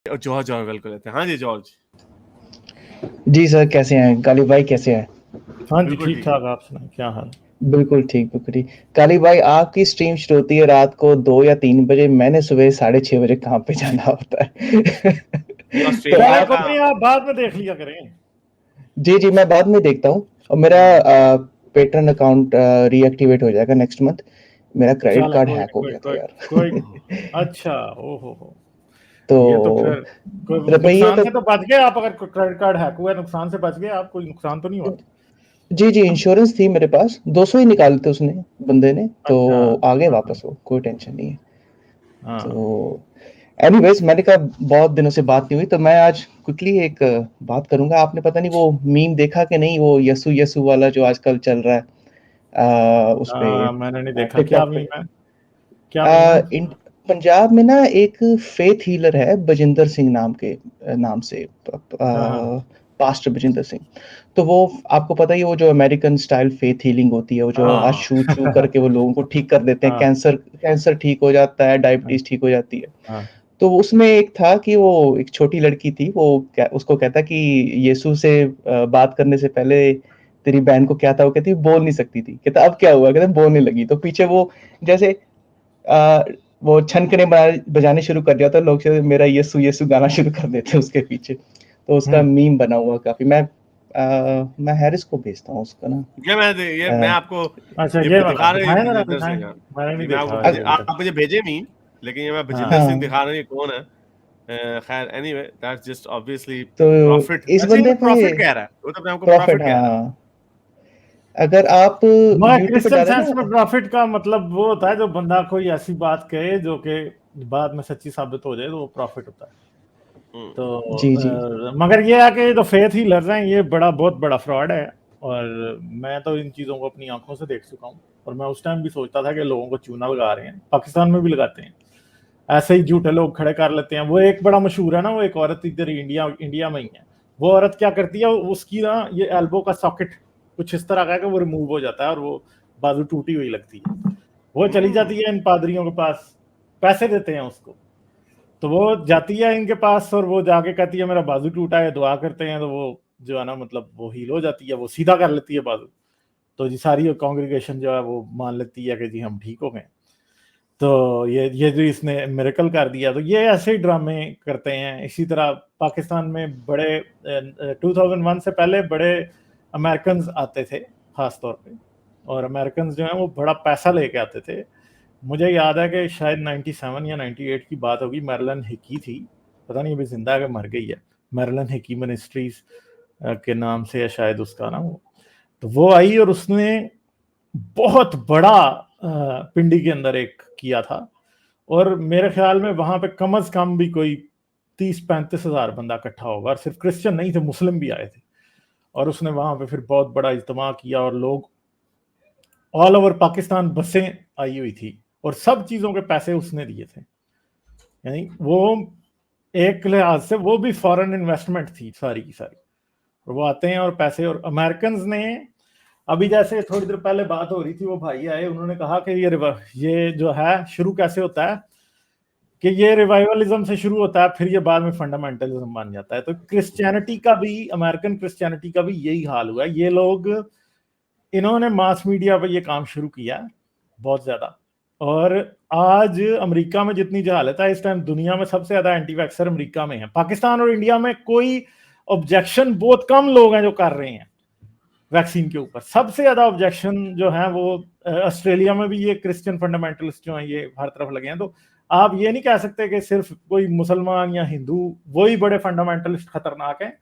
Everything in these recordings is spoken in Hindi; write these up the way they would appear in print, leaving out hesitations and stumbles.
और जॉर्ज ऑरवेल को लेते हैं। हाँ जी जॉर्ज। जी सर, कैसे हैं? काली भाई कैसे हैं? हाँ जी, बिल्कुल ठीक ठीक है। ठाक। आप सुनाए, क्या हाल? बिल्कुल ठीक, बिल्कुल ठीक। काली भाई, आपकी स्ट्रीम शुरू होती है रात को 2 या 3 बजे, मैंने सुबह 6:30 बजे काम पे जाना होता है। तो ऑस्ट्रेलिया चले आप कोई का नहीं, आप बाद में देख लिया करें। जी, जी, मैं बाद में देखता हूँ और मेरा पेट्रन अकाउंट रीएक्टिवेट हो जाएगा नेक्स्ट मंथ। मेरा क्रेडिट चलो कार्ड कोई हैक हो कोई गया था कोई यार। कोई अच्छा, ओहो हो। तो ये तो फिर कोई रुपये नुकसान तो से तो बच गए आप। अगर क्रेडिट कार्ड हैक हुआ है, नुकसान से बच गए आप। कोई नुकसान तो नहीं हुआ? जी, जी, इंश्योरेंस थी मेरे पास, 200 ही निकाले थे उसने, बंदे ने, तो अच्छा। आ गए हाँ वापस वो, कोई टेंशन नहीं है। हाँ तो एनीवेज, मैंने कहा बहुत दिनों से बात नहीं हुई, तो मैं आज क्विकली एक बात करूंगा। आपने पता नहीं वो मीम देखा कि नहीं, वो यसु यसु वाला जो आजकल चल रहा है उस पे, हाँ, मैंने नहीं देखा। क्या टिकटॉक पे। मीम है? क्या मीम है? पंजाब में ना एक फेथ हीलर है बजिंदर सिंह नाम के, नाम से, हाँ हाँ पास्टर बजिंदर सिंह। तो वो, आपको पता ही है, वो जो अमेरिकन स्टाइल फेथ हीलिंग होती है, वो जो हाँ छू छू करके वो लोगों को ठीक कर देते हैं, हाँ कैंसर कैंसर ठीक हो जाता है, हाँ डायबिटीज ठीक हो जाती है। हाँ तो उसमें एक था कि वो एक छोटी लड़की थी, वो उसको कहता कि यीशु से बात करने से पहले तेरी बहन को क्या था, वो कहती बोल नहीं सकती थी। कहता अब क्या हुआ, कहता बोलने लगी। तो पीछे वो जैसे आ, वो छनकने बजाने शुरू कर दिया, तो लोग से मेरा यीशु यीशु गाना शुरू कर देते उसके पीछे। तो उसका हम्म। मीम बना हुआ काफी। मैं हैरिस को भेजता हूँ उसका ना। ये मैं आपको अच्छा, ये ये वाला दिखा रहा हूँ, ये दिखाएं, जरा बजिंदर दिखाएं। सिंह। मैंने जी नहीं मैं देखा आपको वैसे अभी आप तक। मुझे भेजे मीम, लेकिन ये मैं बजिंदर सिंह हाँ दिखा रहा हूँ, ये कौन है। खैर एनीवे दैट्स जस्ट ऑब्वियसली तो प्रॉफिट। इस वैसे ये बंदे पे प्रॉफिट कह रहा है, वो तो अपने आपको प्रॉफिट, प्रॉफिट कह रहा है। हाँ। अगर आप मगर यूट्यूब पे क्रिश्चियन डालें सेंस ना, में प्रॉफिट का मतलब वो होता है जो बंदा कोई ऐसी बात कहे जो कि बाद में सच्ची साबित हो जाए, तो वो प्रॉफिट होता है। हम्म। तो जी, जी, मगर ये है कि जो फेथ ही लड़ रहे हैं, ये बहुत बड़ा फ्रॉड है। और मैं तो इन चीज़ों को अपनी आंखों से देख चुका हूँ। और मैं उस टाइम भी सोचता था कि लोगों को चूना लगा रहे हैं, पाकिस्तान में भी लगाते हैं। ऐसे ही झूठे लोग खड़े कर लेते हैं। वो एक बड़ा मशहूर है ना, वो एक औरत इधर इंडिया में ही है। वो औरत क्या करती है, उसकी ना ये एल्बो का सॉकेट कुछ इस तरह का है कि वो रिमूव हो जाता है और वो बाजू टूटी हुई लगती है। वो चली जाती है इन पादरियों के पास, पैसे देते हैं उसको। तो वो जाती है इनके पास और वो जाके कहती है मेरा बाजू टूटा है, दुआ करते हैं। तो वो जो है ना, मतलब वो हील हो जाती है, वो सीधा कर लेती है बाजू। तो जी सारी कांग्रेगेशन जो है वो मान लेती है कि जी हम ठीक हो गए। तो ये जो इसने मिरेकल कर दिया। तो ये ऐसे ही ड्रामे करते हैं। इसी तरह पाकिस्तान में बड़े 2001 से पहले बड़े अमेरिकन आते थे खास तौर पे। और अमेरिकन जो हैं वो बड़ा पैसा लेके आते थे। मुझे याद है कि शायद 97 या 98 की बात होगी। मैरलन हिकी थी, पता नहीं अभी जिंदा है कि मर गई है। मैरलन हिकी मिनिस्ट्रीज के नाम से है शायद उसका ना वो। तो वो आई और उसने बहुत बड़ा पिंडी के अंदर एक किया था। और मेरे ख्याल में वहां पे कम अज कम भी कोई 30-35 हजार बंदा इकट्ठा होगा। और सिर्फ क्रिश्चियन नहीं थे, मुस्लिम भी आए थे। और उसने वहां पे फिर बहुत बड़ा इज्तिमा किया और लोग ऑल ओवर पाकिस्तान, बसें आई हुई थी और सब चीजों के पैसे उसने दिए थे। यानी वो एक लिहाज से वो भी फॉरेन इन्वेस्टमेंट थी सारी की सारी। और वो आते हैं और पैसे। और अमेरिकन ने अभी जैसे थोड़ी देर पहले बात हो रही थी, वो भाई आए, उन्होंने कहा कि ये जो है शुरू कैसे होता है कि ये रिवाइवलिज्म से शुरू होता है, फिर ये बाद में फंडामेंटलिज्म बन जाता है। तो क्रिश्चियनिटी का भी, अमेरिकन क्रिश्चियनिटी का भी यही हाल हुआ है। ये लोग, इन्होंने मास मीडिया पर ये काम शुरू किया बहुत ज्यादा। और आज अमेरिका में जितनी जहालत है इस टाइम, दुनिया में सबसे ज्यादा एंटी वैक्सर अमेरिका में है। पाकिस्तान और इंडिया में कोई ऑब्जेक्शन, बहुत कम लोग हैं जो कर रहे हैं वैक्सीन के ऊपर। सबसे ज्यादा ऑब्जेक्शन जो है वो ऑस्ट्रेलिया में भी ये क्रिश्चियन फंडामेंटलिस्ट जो हैं ये हर तरफ लगे हैं। तो आप ये नहीं कह सकते कि सिर्फ कोई मुसलमान या हिंदू वही बड़े फंडामेंटलिस्ट खतरनाक हैं।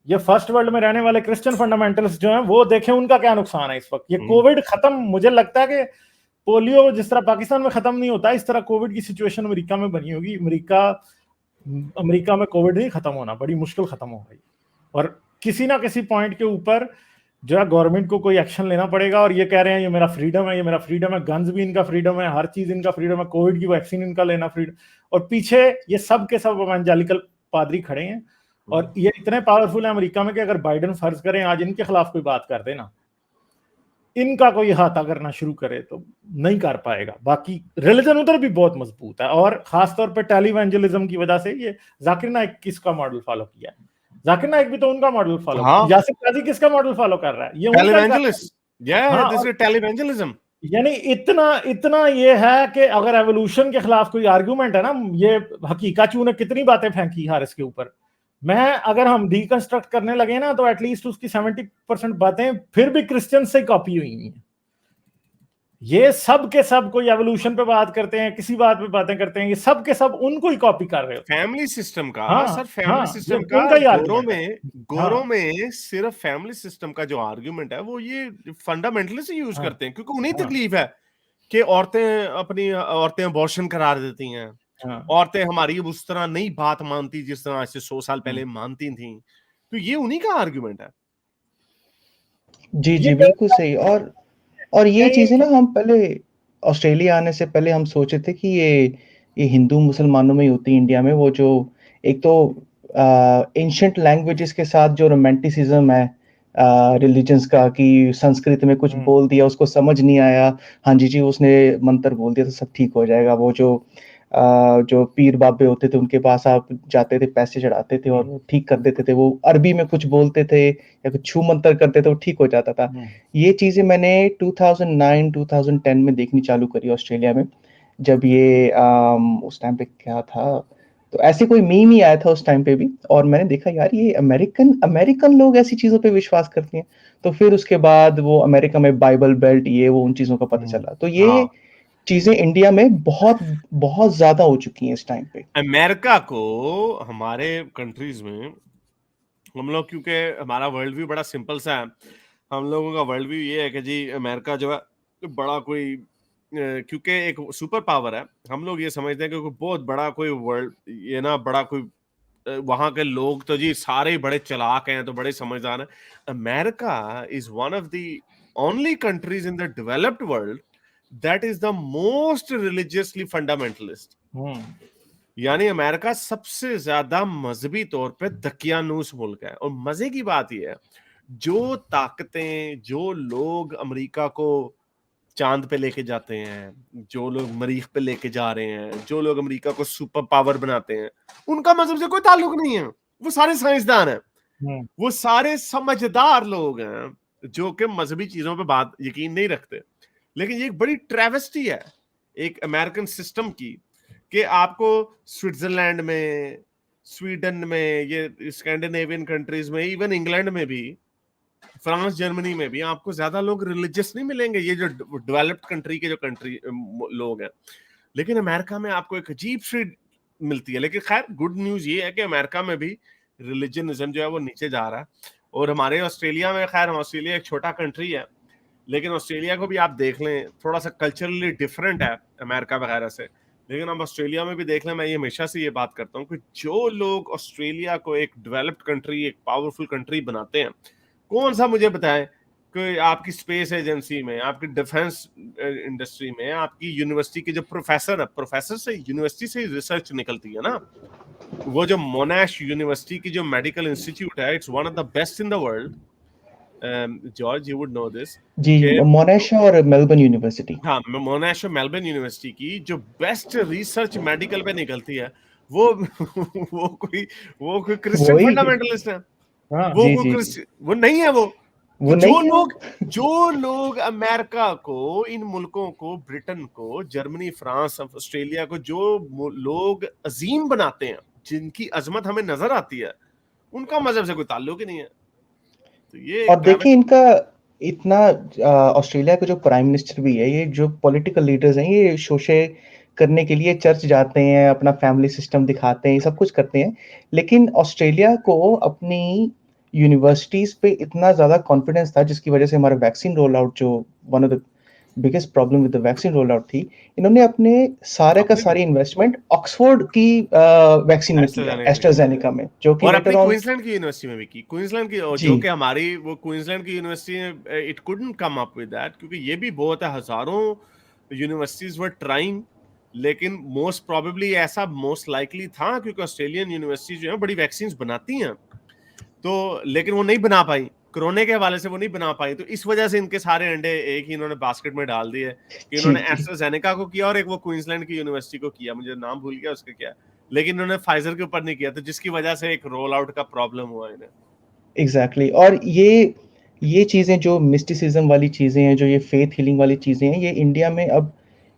ये फर्स्ट वर्ल्ड में रहने वाले क्रिश्चियन फंडामेंटलिस्ट जो हैं वो देखें उनका क्या नुकसान है इस वक्त। ये कोविड खत्म, मुझे लगता है कि पोलियो जिस तरह पाकिस्तान में खत्म नहीं होता, इस तरह कोविड की सिचुएशन अमेरिका में बनी होगी। अमेरिका में कोविड नहीं खत्म होना, बड़ी मुश्किल खत्म हो गई। और किसी ना किसी पॉइंट के ऊपर जो है गवर्नमेंट को कोई एक्शन लेना पड़ेगा। और ये कह रहे हैं ये मेरा फ्रीडम है, ये मेरा फ्रीडम है, गन्स भी इनका फ्रीडम है, हर चीज इनका फ्रीडम है, कोविड की वैक्सीन इनका लेना फ्रीडम। और पीछे ये सब के सब इवेंजेलिकल पादरी खड़े हैं। और ये इतने पावरफुल है अमेरिका में कि अगर बाइडेन फर्ज करें आज इनके खिलाफ कोई बात कर देना, इनका कोई हाथा करना शुरू करे तो नहीं कर पाएगा। बाकी रिलीजन उधर भी बहुत मजबूत है, और खासतौर पे टेलीवेंजलिज्म की वजह से ये जाकिर नाइक किसका मॉडल फॉलो किया है? जाकिर नाइक भी तो उनका मॉडल फॉलो हाँ। किया। यासिर काजी किसका मॉडल फॉलो कर रहा है? ये उनका ही कर रहा है। टेलीवेंजलिस्ट, हाँ, दिस इज टेलीवेंजलिज्म। यानी इतना ये है कि अगर एवोल्यूशन के खिलाफ कोई आर्गुमेंट है ना, ये हकीकाचू ने कितनी बातें फेंकी हारिस के ऊपर, मैं अगर हम डीकंस्ट्रक्ट करने लगे ना, तो एटलीस्ट उसकी 70% बातें फिर भी क्रिश्चियन से कॉपी हुई हैं। ये सब के सब कोई एवोल्यूशन पे बात करते हैं, किसी बात पे बातें करते हैं, ये सब के सब उनको ही कॉपी कर रहे हो। फैमिली सिस्टम का हाँ, सर, फैमिली हाँ, सिस्टम ये का उनका ही गोरों argument है। में गोरों हाँ, में सिर्फ फैमिली सिस्टम का जो आर्गुमेंट है वो ये फंडामेंटलिस्ट यूज हाँ, करते हैं, क्योंकि उन्हें हाँ, तकलीफ है कि औरतें अबॉर्शन करा देती हैं, हाँ, औरतें हमारी उस तरह नहीं बात मानती जिस तरह आज से 100 साल पहले मानती थी। तो ये उन्हीं का आर्गुमेंट है। जी, ये जी, बिल्कुल सही। और ये चीज़ें ना हम पहले ऑस्ट्रेलिया आने से पहले हम सोचे थे कि ये हिंदू मुसलमानों में ही होती है इंडिया में। वो जो एक तो एंशिएंट लैंग्वेजेस के साथ जो रोमांटिसिज्म है रिलीजन्स का, कि संस्कृत में कुछ बोल दिया, उसको समझ नहीं आया, हाँ जी, जी, उसने मंत्र बोल दिया तो सब ठीक हो जाएगा। वो जो पीर बाबे होते थे उनके पास आप जाते थे, पैसे चढ़ाते थे और वो ठीक कर देते थे। वो अरबी में कुछ बोलते थे या कुछ छू मंतर करते थे, वो ठीक हो जाता था। ये चीज़ें मैंने 2009-2010 में देखनी चालू करी ऑस्ट्रेलिया में, जब ये उस टाइम पे क्या था, तो ऐसे कोई मीम ही आया था उस टाइम पे भी, और मैंने देखा यार ये अमेरिकन लोग ऐसी चीज़ों पे विश्वास करते हैं। तो फिर उसके बाद वो अमेरिका में बाइबल बेल्ट, ये वो उन चीज़ों का पता चला। तो ये हाँ, चीज़ें इंडिया में बहुत बहुत ज़्यादा हो चुकी हैं इस टाइम पे। अमेरिका को हमारे कंट्रीज में हम लोग, क्योंकि हमारा वर्ल्ड व्यू बड़ा सिंपल सा है, हम लोगों का वर्ल्ड व्यू ये है कि जी अमेरिका जो है बड़ा कोई क्योंकि एक सुपर पावर है, हम लोग ये समझते हैं कि कोई बहुत बड़ा कोई वर्ल्ड, ये ना बड़ा कोई वहां के लोग तो जी सारे ही बड़े चालाक हैं, तो बड़े समझदार हैं। America is one of the only countries in the developed world that is the most religiously fundamentalist. यानी अमेरिका सबसे ज्यादा मजहबी तौर पे दकियानूस मुल्क है। और मजे की बात यह है, जो ताकतें, जो लोग अमेरिका को चांद पे लेके जाते हैं, जो लोग मरीख पे लेके जा रहे हैं, जो लोग अमेरिका को सुपर पावर बनाते हैं, उनका मजहब से कोई ताल्लुक नहीं है। वो सारे साइंसदान हैं, वो सारे समझदार लोग हैं जो कि मजहबी चीजों पे बात यकीन नहीं रखते। लेकिन ये एक बड़ी ट्रेवेस्टी है एक अमेरिकन सिस्टम की, कि आपको स्विट्जरलैंड में, स्वीडन में, ये स्कैंडिनेवियन कंट्रीज में, इवन इंग्लैंड में भी, फ्रांस, जर्मनी में भी आपको ज्यादा लोग रिलीजियस नहीं मिलेंगे, ये जो डेवलप्ड कंट्री के जो लोग हैं। लेकिन अमेरिका में आपको एक अजीब सी मिलती है। लेकिन खैर गुड न्यूज ये है कि अमेरिका में भी रिलीजनिज्म जो है वो नीचे जा रहा है। और हमारे ऑस्ट्रेलिया में, खैर ऑस्ट्रेलिया एक छोटा कंट्री है, लेकिन ऑस्ट्रेलिया को भी आप देख लें, थोड़ा सा कल्चरली डिफरेंट है अमेरिका वगैरह से। लेकिन हम ऑस्ट्रेलिया में भी देख लें, मैं ये हमेशा से ये बात करता हूँ कि जो लोग ऑस्ट्रेलिया को एक डेवलप्ड कंट्री, एक पावरफुल कंट्री बनाते हैं, कौन सा मुझे बताएं कि आपकी स्पेस एजेंसी में, आपकी डिफेंस इंडस्ट्री में, आपकी यूनिवर्सिटी के जो प्रोफेसर है, प्रोफेसर से यूनिवर्सिटी से रिसर्च निकलती है ना। वो जो मोनाश यूनिवर्सिटी की जो मेडिकल इंस्टीट्यूट है, it's one of the best in the world. George, you would know this. जी, मोनाश और मेलबर्न यूनिवर्सिटी। हाँ, मोनाश और मेलबर्न यूनिवर्सिटी की जो बेस्ट रिसर्च मेडिकल पे निकलती है, वो वो कोई क्रिश्चियन फंडामेंटलिस्ट है। वो नहीं है। वो जो लोग अमेरिका को, इन मुल्कों को, ब्रिटेन को, जर्मनी, फ्रांस, ऑस्ट्रेलिया को जो लोग अजीम बनाते हैं, जिनकी अजमत हमें नजर आती है, उनका मजहब से कोई ताल्लुक ही नहीं है। तो ये और देखिए इनका इतना ऑस्ट्रेलिया का जो प्राइम मिनिस्टर भी है, ये जो पॉलिटिकल लीडर्स हैं, ये शोशे करने के लिए चर्च जाते हैं, अपना फैमिली सिस्टम दिखाते हैं, सब कुछ करते हैं। लेकिन ऑस्ट्रेलिया को अपनी यूनिवर्सिटीज पे इतना ज्यादा कॉन्फिडेंस था, जिसकी वजह से हमारा वैक्सीन रोल आउट, जो one of the biggest problem with the vaccine roll out थी, इन्होंने अपने सारे का सारी इन्वेस्टमेंट ऑक्सफोर्ड की वैक्सीन में किया, एस्ट्राजेनेका में, जो कि और अपनी क्वींसलैंड की यूनिवर्सिटी में भी की। क्वींसलैंड की जो कि हमारी वो क्वींसलैंड की university, it couldn't come up with that, क्योंकि ये भी बहुत है, हजारों यूनिवर्सिटीज वर ट्राइंग, लेकिन मोस्ट प्रोबेबली ऐसा मोस्ट लाइकली था क्योंकि ऑस्ट्रेलियन यूनिवर्सिटी जो है बड़ी वैक्सीन बनाती हैं, तो लेकिन वो नहीं बना पाई। कोरोना के हवाले से वो नहीं बना पाई, तो इस वजह से इनके सारे अंडे एक ही इन्होंने बास्केट में डाल दिए कि जी इन्होंने जी एस्ट्राजेनेका को किया और एक वो क्वींसलैंड की यूनिवर्सिटी को किया, मुझे नाम भूल गया उसका क्या, लेकिन इन्होंने फाइजर के ऊपर नहीं किया, तो जिसकी वजह से एक रोल आउट का प्रॉब्लम हुआ इन्हें। एग्जैक्टली और ये चीज़ें जो मिस्टिसिज्म वाली चीज़ें हैं, जो ये फेथ हीलिंग वाली चीज़ें हैं, ये इंडिया में अब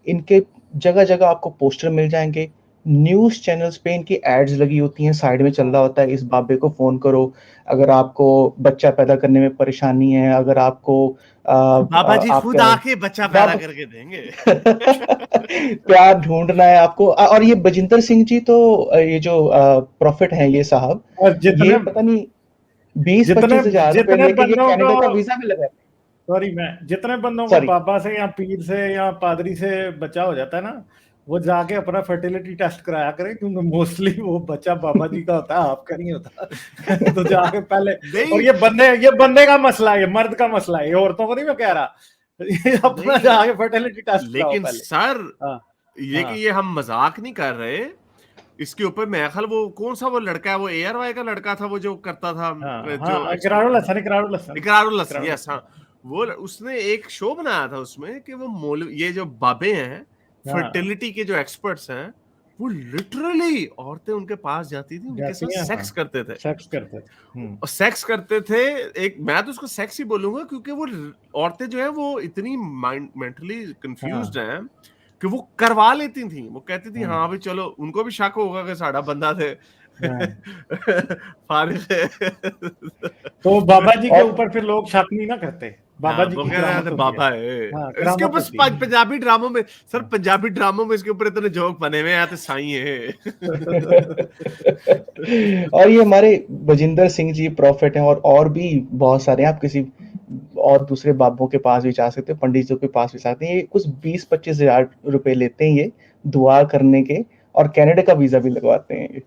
इनके जगह जगह आपको पोस्टर मिल जाएंगे, न्यूज़ चैनल्स पे इनकी एड्स लगी होती हैं, साइड में चल रहा होता है इस बाबे को फ़ोन करो अगर आपको बच्चा पैदा करने में परेशानी है, अगर आपको बाबा जी खुद आपका आके बच्चा पैदा बाबा करके देंगे। प्यार ढूंढना है आपको और ये बजिंदर सिंह जी तो ये जो प्रॉफिट हैं ये साहब, और ये जितने पता नहीं 20-25 जितने हजार रुपए जितने लेके ये बंदों कनाडा का को वीजा भी लगा सॉरी मैं जितने बंदों को सॉरी बाबा से या पीर से या पादरी से बच्चा हो जाता है ना, वो जाके अपना फर्टिलिटी टेस्ट कराया करें, क्योंकि मोस्टली वो बच्चा बाबा जी का होता है, आपका नहीं होता। तो जाके पहले, और नहीं ये बंदे का मसला है, ये मर्द का मसला है, ये औरतों को नहीं मैं कह रहा। ये अपना नहीं, जाके फर्टिलिटी टेस्ट कराओ लेकिन पहले। सर हाँ ये हाँ कि ये हम मजाक नहीं कर रहे, इसके ऊपर मैं ख्याल वो कौन सा वो लड़का है, वो ARY का लड़का था वो जो करता था हाँ जो हाँ, इकरारुल हसन इकरारुल हसन इकरारुल हसन, इकरारुल यस हसन। हाँ, वो उसने एक शो बनाया था उसमें कि वो ये जो बाबे हैं हाँ फर्टिलिटी के जो एक्सपर्ट्स हैं, वो लिटरली औरतें उनके पास जाती थी, उनके जाती साथ हैं, सेक्स हाँ करते थे सेक्स करते थे। और सेक्स करते थे। एक मैं तो उसको सेक्स ही बोलूंगा क्योंकि वो औरतें जो है वो इतनी मेंटली कंफ्यूज्ड हाँ हैं कि वो करवा लेती थी, वो कहती थी हाँ हम्म भाई चलो, उनको भी शक होगा कि साड़ा बंदा थे हाँ। फारिग है। तो बाबा जी के और ऊपर फिर लोग शक नहीं ना करते, बाबा हाँ जी वो की कह रहे करामत थे होती है। बाबा है, हाँ इसके करामत ऊपर होती है। पंजाबी ड्रामों में सर, हाँ। पंजाबी ड्रामों में इसके ऊपर इतने जोक बने हुए हैं तो साई है। और ये हमारे बजिंदर सिंह जी प्रॉफिट हैं और भी बहुत सारे हैं, आप किसी और दूसरे बाबों के पास भी जा सकते हैं, पंडित जी के पास भी जा सकते हैं, ये कुछ 20-25 हजार रुपए लेते हैं ये दुआ करने के, और कनाडा का वीजा भी लगवाते हैं ये।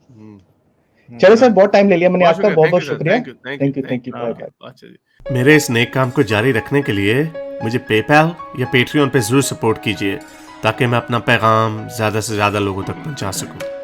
चलो सर, बहुत टाइम ले लिया मैंने बहुत आपका, शुक्रिया, बहुत थैंक यू बहुत सर, शुक्रिया, thank you thank you thank you, thank you, bye bye. अच्छा जी। मेरे इस नेक काम को जारी रखने के लिए मुझे पेपैल या पेट्रियन पे जरूर सपोर्ट कीजिए ताकि मैं अपना पैगाम ज्यादा से ज्यादा लोगों तक पहुंचा सकूं।